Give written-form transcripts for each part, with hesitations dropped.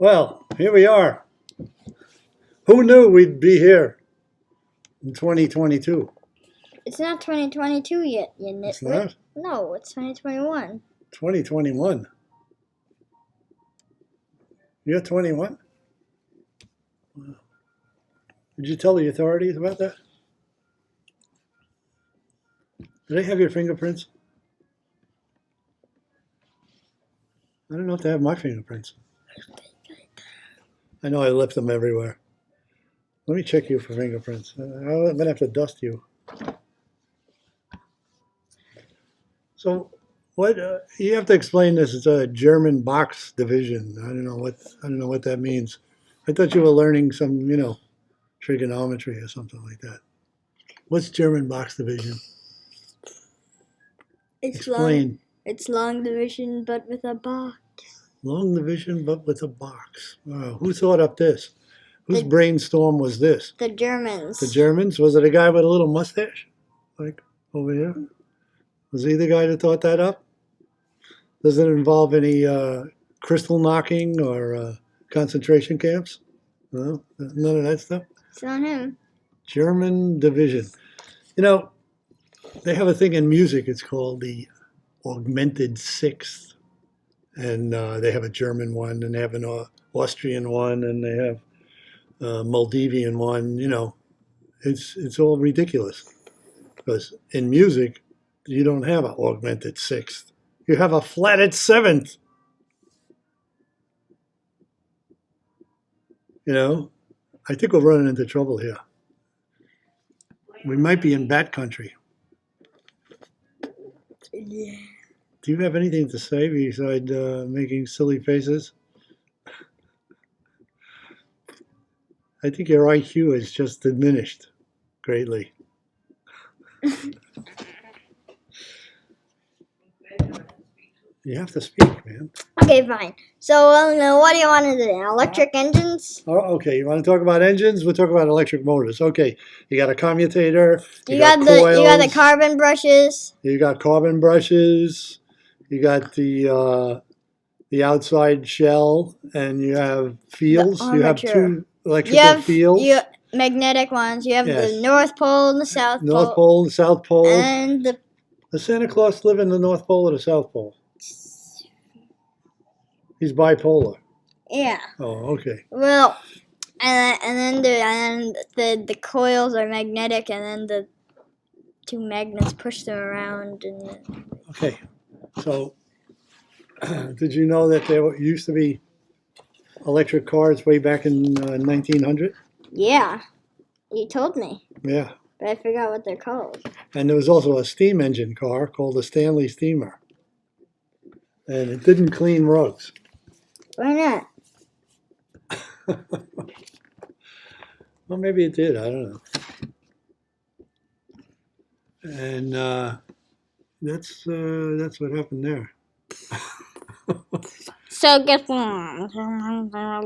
Well, here we are. Who knew we'd be here in 2022? It's not 2022 yet, you nitwit. It's not? No, it's 2021. 2021. You're 21? Wow. Did you tell the authorities about that? Do they have your fingerprints? I don't know if they have my fingerprints. I know I left them everywhere. Let me check you for fingerprints. I'm going to have to dust you. So, what you have to explain this? It's a German box division. I don't know what that means. I thought you were learning some, trigonometry or something like that. What's German box division? Explain. It's long division, but with a box. Long division, but with a box. Wow. Who thought up this? Whose brainstorm was this? The Germans. The Germans? Was it a guy with a little mustache? Like over here? Was he the guy that thought that up? Does it involve any crystal knocking or concentration camps? No? None of that stuff? It's on him. German division. You know, they have a thing in music. It's called the augmented sixth. And they have a German one, and they have an Austrian one, and they have a Moldavian one. It's all ridiculous. Because in music, you don't have an augmented sixth. You have a flatted seventh. I think we're running into trouble here. We might be in bat country. Yeah. Do you have anything to say besides making silly faces? I think your IQ has just diminished greatly. You have to speak, man. Okay, fine. So, what do you want to do? Electric engines? Oh, okay. You want to talk about engines? We'll talk about electric motors. Okay. You got a commutator. You got the carbon brushes. You got carbon brushes. You got the outside shell, and you have fields. You have two electrical fields. You have magnetic ones. You have the North Pole and the South Pole. North Pole, the South Pole. And Does Santa Claus live in the North Pole or the South Pole? He's bipolar. Yeah. Oh, okay. Well, and then the coils are magnetic, and then the two magnets push them around. Okay. So, did you know that there used to be electric cars way back in 1900? Yeah, you told me. Yeah. But I forgot what they're called. And there was also a steam engine car called the Stanley Steamer. And it didn't clean rugs. Why not? Well, maybe it did. I don't know. And that's what happened there. So guess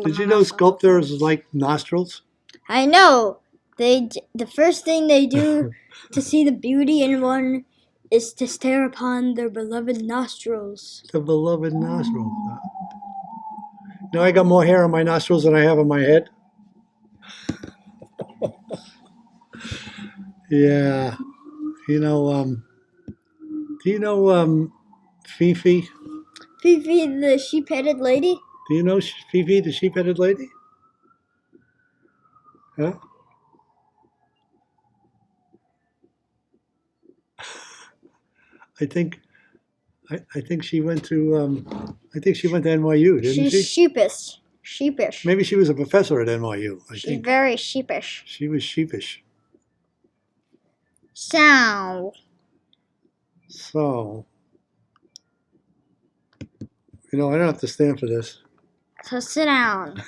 Did you know sculptors like nostrils? I know. The first thing they do to see the beauty in one is to stare upon their beloved nostrils. The beloved nostrils. Now I got more hair on my nostrils than I have on my head. Yeah. Do you know Fifi? Fifi, the sheep-headed lady? Do you know Fifi, the sheep-headed lady? Huh? I think she went to NYU, didn't she? She's sheepish. Sheepish. Maybe she was a professor at NYU. She's very sheepish. She was sheepish. So, I don't have to stand for this. So sit down.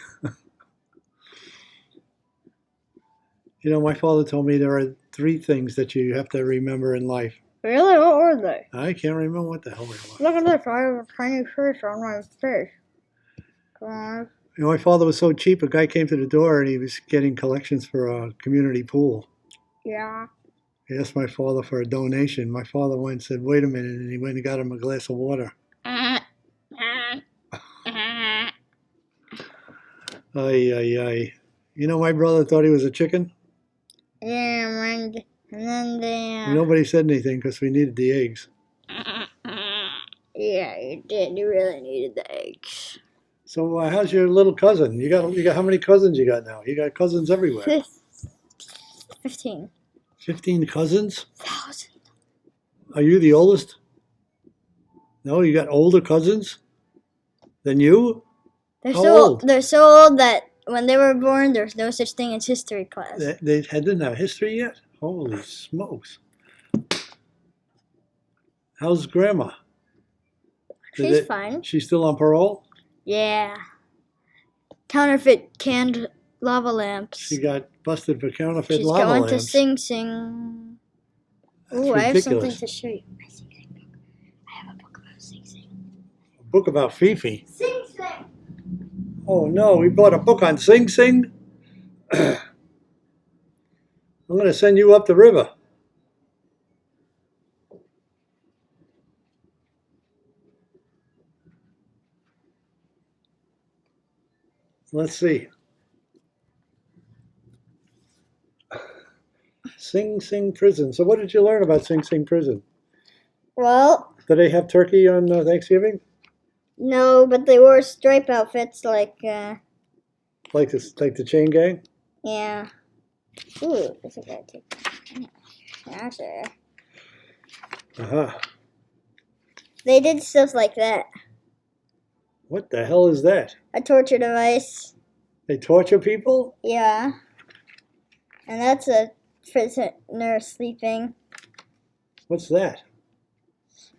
My father told me there are 3 things that you have to remember in life. Really? What were they? I can't remember what the hell they were. Look at this. I have a tiny fish on my face. Come on. My father was so cheap, a guy came to the door and he was getting collections for a community pool. Yeah. He asked my father for a donation. My father went and said, wait a minute, and he went and got him a glass of water. Ay, ay, ay. You know, my brother thought he was a chicken. Yeah, and then they. Nobody said anything because we needed the eggs. Yeah, you did. You really needed the eggs. So how's your little cousin? You got how many cousins you got now? You got cousins everywhere. 15,000. 15 cousins? Are you the oldest? No, you got older cousins than you? They're How so old? they're so old that when they were born, there's no such thing as history class. They didn't have history yet? Holy smokes. How's grandma? She's fine. She's still on parole? Yeah. Counterfeit canned lava lamps. She got busted for counterfeit She's lava going lamps. to Sing Sing. That's Ooh, I have something ridiculous. to show you. My Sing Sing book. I have a book about Sing Sing. A book about Fifi. Sing Sing! Oh no, we bought a book on Sing Sing? I'm going to send you up the river. Let's see. Sing Sing Prison. So what did you learn about Sing Sing Prison? Well, Do they have turkey on Thanksgiving? no, but they wore stripe outfits like, Like the chain gang? yeah. Ooh, this is a good take. Yeah, sure. Uh-huh. They did stuff like that. What the hell is that? A torture device. They torture people? Yeah. And that's a prisoner sleeping. What's that?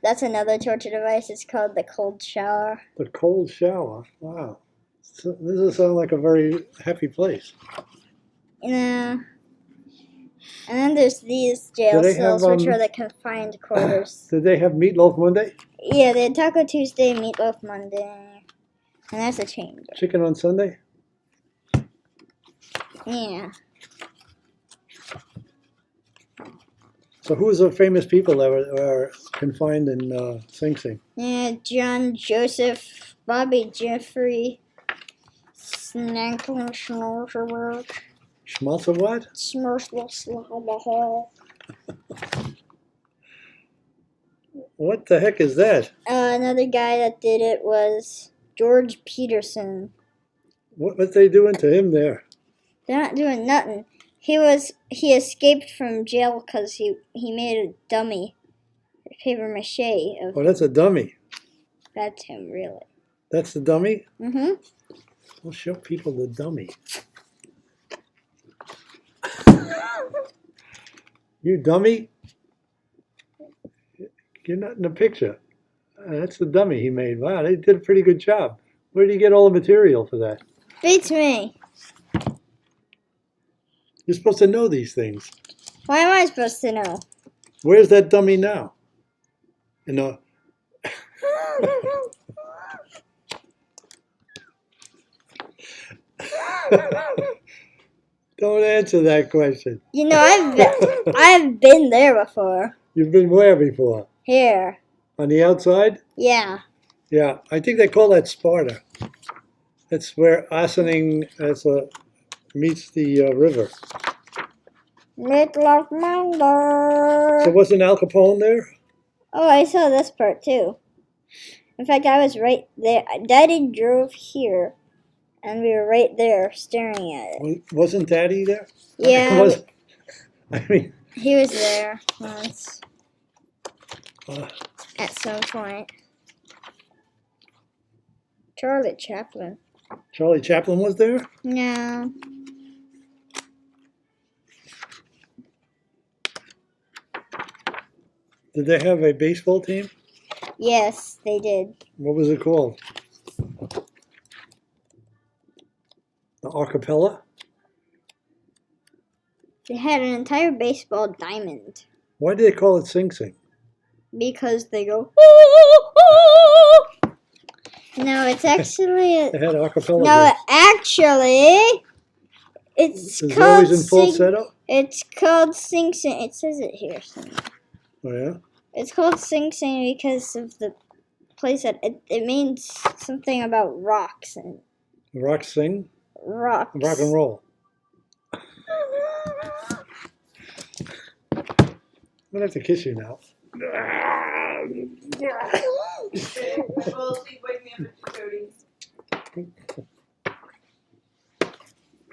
That's another torture device. It's called the cold shower. The cold shower. Wow. So, this doesn't sound like a very happy place. Yeah. And then there's these jail Do they cells, have, which are the confined quarters. Did they have Meatloaf Monday? Yeah, they had Taco Tuesday, Meatloaf Monday. And that's a chamber. Chicken on Sunday? Yeah. So who's the famous people that were confined in Sing Sing? Yeah, John Joseph, Bobby Jeffrey, Snackling Schnorzelberg, Schmaltz of what? Smurflesslavahol. What the heck is that? Another guy that did it was George Peterson. What they doing to him there? They're not doing nothing. He escaped from jail because he made a dummy, paper mache of. Oh, that's a dummy. That's him, really. That's the dummy? Mm-hmm. We'll show people the dummy. You dummy? You're not in the picture. That's the dummy he made. Wow, they did a pretty good job. Where did you get all the material for that? Beats me. You're supposed to know these things. Why am I supposed to know? Where's that dummy now? You know. Don't answer that question. You know, I've been there before. You've been where before? Here. On the outside? Yeah. Yeah, I think they call that Sparta. That's where Ossining meets the river. Meatloaf Monday. So wasn't Al Capone there? Oh, I saw this part too. In fact, I was right there. Daddy drove here, and we were right there staring at it. Wasn't Daddy there? Yeah, I mean, he was there once uh, at some point. Charlie Chaplin. Charlie Chaplin was there? No. Did they have a baseball team? Yes, they did. What was it called? The Archipelago? They had an entire baseball diamond Why do they call it Sing Sing? because they go. No, it's actually. They had Archipelago. No, actually, it's Is it called always in falsetto? It's called Sing Sing. It says it here somewhere. Oh, yeah? It's called Sing Sing because of the place that it means something about rocks and Rock Sing? rocks. Rock and roll. I'm gonna have to kiss you now. Well, Steve, wake me up at 2:30.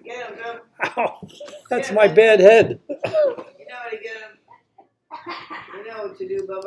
Get him, go. Ow, that's my bad head. You know how to get him. You know what to do, Bubba.